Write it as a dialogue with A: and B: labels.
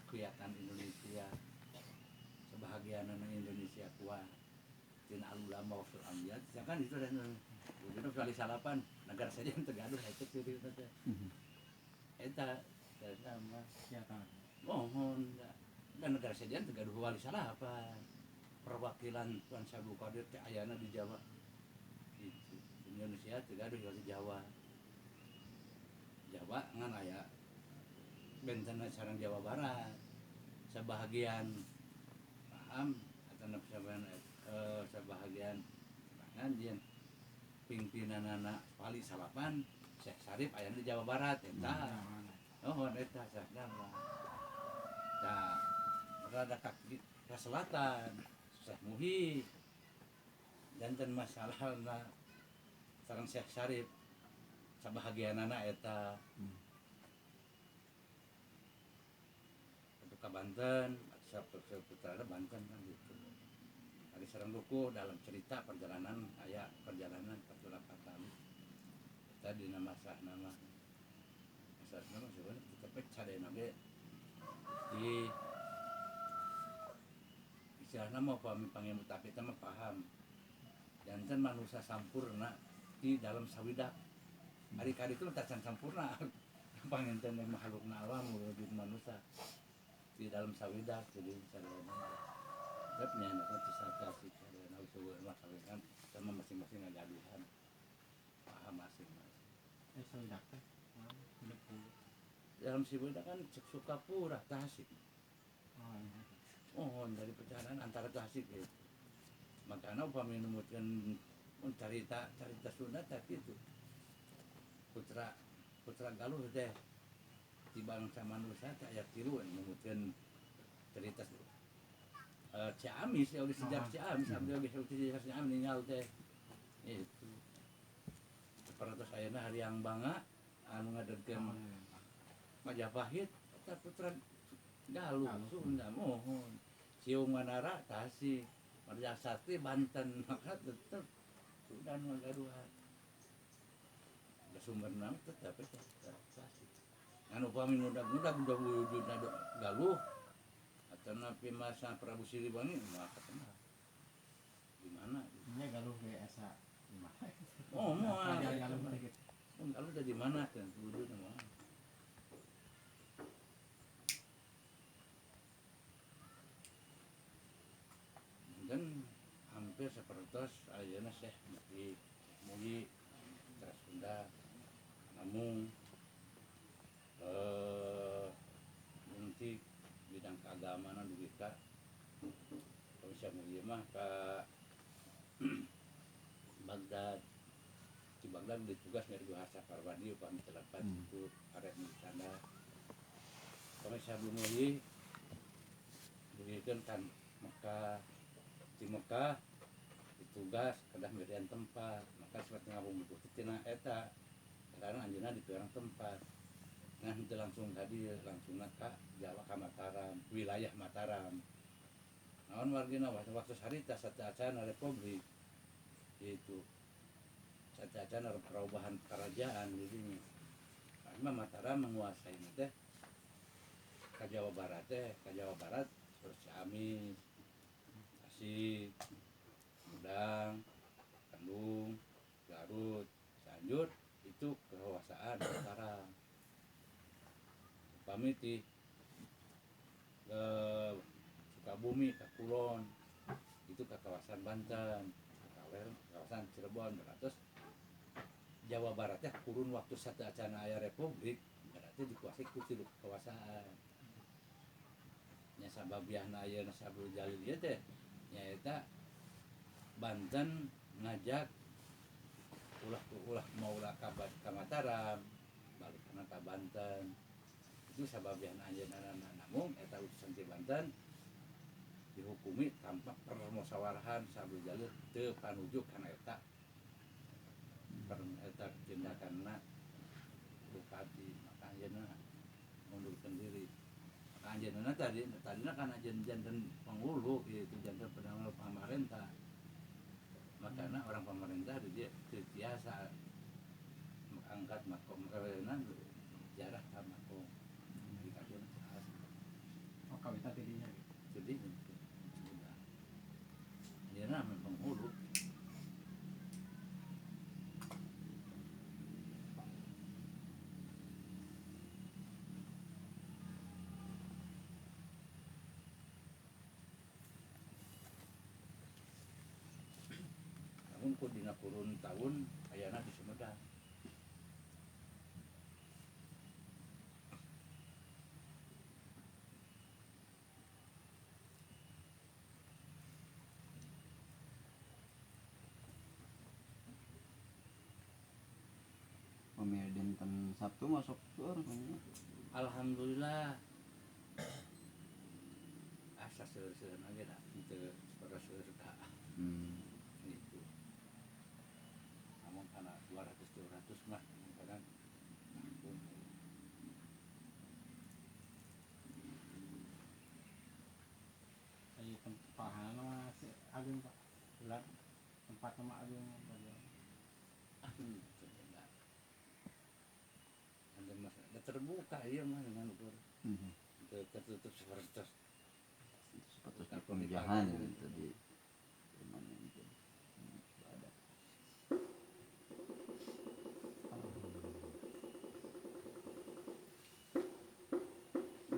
A: kelihatan Indonesia sebahagian Indonesia kuat tina ulama wafil ambiat kan itu dan itu kali salapan negara saja yang tergaduh itu ciri itu teh eta sama
B: siapa
A: mohon dan negara saja yang tergaduh wali salapan perwakilan Tuan Sabul Qadir teh ayana di Jawa itu Indonesia tergaduh di Jawa ngan aya bentana sareng Jawa Barat sebahagian paham atau sebahagian anjeun pimpinan anak wali salapan Syekh Sarif aya di Jawa Barat eta eta sadar tah rada ka selatan Syekh Muhi janten masalahna sareng Syekh Sarif sabahagian anak eta ke Banten, seputar Banten kan gitu. Ada sareng duku dalam cerita perjalanan perjalanan 48 kali. Tadi nama sebenarnya kita pecah deh nabe di istilahnya mau paham panggil tapi kita mah paham. Janten manusia sampurna di dalam sawidak. Hari-hari itu tacan sampurna. Panginten yang makhluk alam wujud manusia di dalam sawidak jadi sarana dapnya anak wisata sih sarana usaha masalah kan sama masing-masing ngagaduhan paham masing-masing
B: sawidak teh
A: dalam sawidak kan Sukapura Tasik dari perjalanan antara Tasik itu makanya upami numutkeun carita Sunda tapi itu putra Galuh teh di bangsa manusia kayak tiru menyebutkan cerita Ciamis ya udah sejarah Ciamis abdi geus sejarah Ciamis ninggal teh itu peratus ayeuna hari yang bangga anu ngadegkeun Majapahit eta putra Galuh Sunda mohon Ciung Manara Tasik Marja Sakti Banten maka tetep sudah ngagaduhan sumber nama tetap Tasik anu upami mudah-mudah udah wujudna Galuh atau napi masa Prabu Siliwangi maka kenal di mana
B: nya Galuh ge asa di mana
A: moal
B: Galuh gitu
A: Galuh di mana kan wujudna mah dan hampir sepertos ayeuna Syekh Mugi Teras Sunda namun nanti bidang keagamaan dulu kita kalau bisa mulia mah ke Baghdad di Baghdad ditugas dari bahasa Parwadi upami terdapat itu arek di sana kalau saya belum mulia diberikan kan di Mekah ditugas kedah mirian tempat maka seperti ngabung itu tina eta karena anjeunna di orang tempat nah itu langsung tadi langsung ke Jawa ke Mataram wilayah Mataram naon wargina waktu sarita satu acara republik itu satu acara perubahan kerajaan jadi karena Mataram menguasai teh ke Jawa Barat terus Ciamis Tasik Sumedang Bandung Garut Cianjur itu kekuasaan Mataram pamiti ke Sukabumi ke Kulon itu ke kawasan Banten kawasan Cirebon berarti Jawa Baratnya kurun waktu satu acara aya republik berarti dikuasai ku tilu kekuasaan nya sababiahna ayeuna Sabul Jalil ieu teh nyaeta Banten ngajak ulah mau ka Mataram balik ka Banten itu sababiahna anjeunna namun eta utusan ti Banten dihukumi tanpa permusawarahan Sabul Jalil teu panuju kana eta tindakanna bupati maka anjeunna mundurkeun diri maka anjeunna tadina kana janten penghulu itu janten penanggung pemerintah makanya orang pemerintah dia biasa angkat makom kewenan jarah makom dikasih dina kurun tahun ayana di Sumedang.
C: Pamir dinten Sabtu masuk sur punya.
A: Alhamdulillah asa seueur-seueurna aja dah teu pada seueur ka gitu. Namun kana 200 300 mah kadang ampun.
B: Ay tempat mah si agung Pak. Bulan tempat nama agung bagian.
A: Ada masalah terbuka iya mah dengan ukur tertutup seperti
C: Sepatu pemijahan.